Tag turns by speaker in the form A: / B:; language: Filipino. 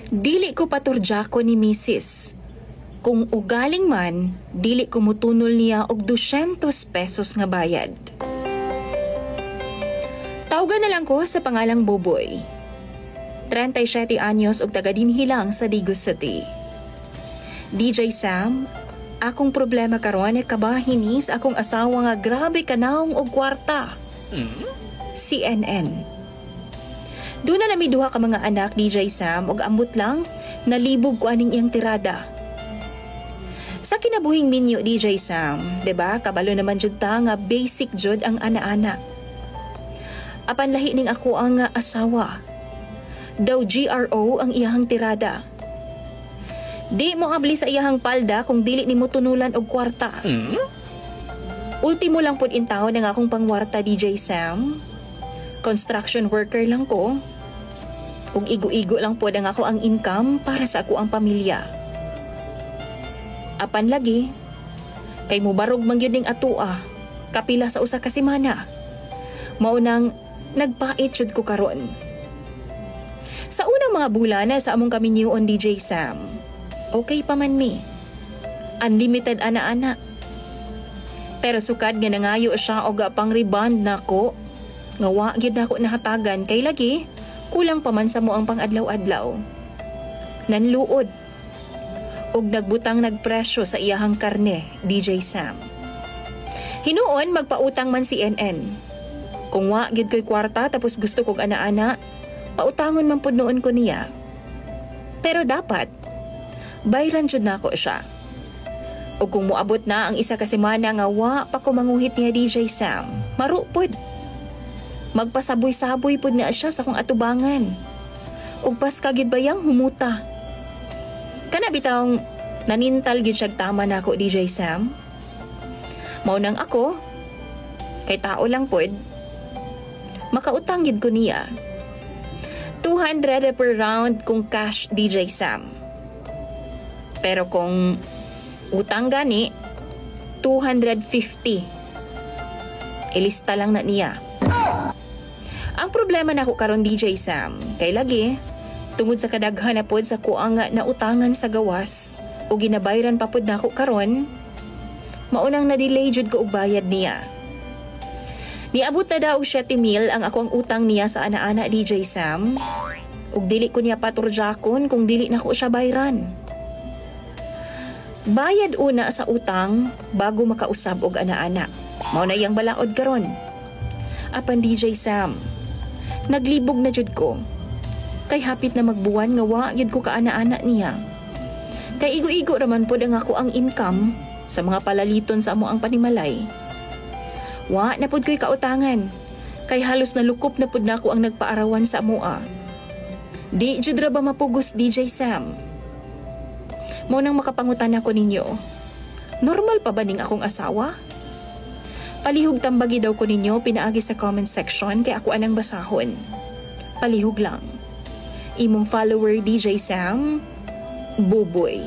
A: Dili ko paturdyako ni Mrs. Kung ugaling man, dili ko mutunol niya og 200 pesos nga bayad. Tawgan na lang ko sa pangalang Boboy. 37 anyos og taga dinhi lang sa Digos City. DJ Sam, akong problema karon ay kabahin ni sa akong asawa nga grabe kanaong og kwarta. CNN. Doon na nami duha ka mga anak, DJ Sam, og ambot lang, nalibog ko aning iyang tirada. Sa kinabuhing minyo, DJ Sam, diba, kabalo naman jud ta nga basic jud ang ana-ana. Apan lahi ning ako ang asawa. Daw GRO ang iyahang tirada. Di mo abli sa iyahang palda kung dili ni mo tunulan og kwarta. Ultimo lang pud intaw ng akong pangwarta, DJ Sam. Construction worker lang ko. Ug igo-igo lang po ang ako ang income para sa ako ang pamilya. Apan lagi, kay mo barog man gyud ning atua, kapila sa usa ka semana. Maunang nagpait jud ko karon. Sa unang mga bulan sa among kami niyon, DJ Sam, okay pa man mi. Unlimited ana-ana. Pero sukad nga nangayo siya og pang rebond nako. Nga wa gyud nako nahatagan kay lagi kulang pa man sa mo ang pang-adlaw-adlaw. Nanluod og nagbutang nagpresyo sa iyahang karne, DJ Sam. Hinuon magpautang man si NN. Kung wa gyud ko'y kwarta tapos gusto kog ana-ana, pautangon man pud noon ko niya. Pero dapat bayran jud nako siya. O kung moabot na ang isa ka semana nga wa pa ko manguhit niya, DJ Sam, marupod. Magpasaboy-saboy pud niya siya sa kong atubangan. Ug pas kagid bayang humuta. Kana bitawng nanintal gid siya tama nako, DJ Sam. Mao nang ako, kay tao lang pud, makautang gid ko niya. 200 per round kung cash, DJ Sam. Pero kung utang gani, 250. Ilista lang na niya. Ang problema nako karon, DJ Sam, kay lagi tungod sa kadaghan na pod sa kuang na utangan sa gawas o ginabayran pa pod nako karon, maunang na-delay jud ko og bayad niya. Niabot na daw og 7,000 ang akong utang niya sa ana-ana, DJ Sam. Ug dili ko niya paturjakon kung dili nako siya bayran. Bayad una sa utang bago makausab og ana-ana. Mao na iyang balaod karon. Apan DJ Sam, naglibog na jud ko. Kay hapit na magbuwan nga wa gyud ko kaana-ana niya. Kay igo-igo raman pod ang ako ang income sa mga palaliton sa amo ang panimalay. Wa na pod ko'y kautangan. Kay halos nalukop na pod nako ang nagpaarawan sa amoa. Di jud ra ba mapugos, DJ Sam? Mao nang makapangutan ako ninyo. Normal pa ba ning akong asawa? Palihog tambagi daw ko ninyo pinaagi sa comment section kay ako anang basahon. Palihog lang. Imong follower, DJ Sam, Boboy.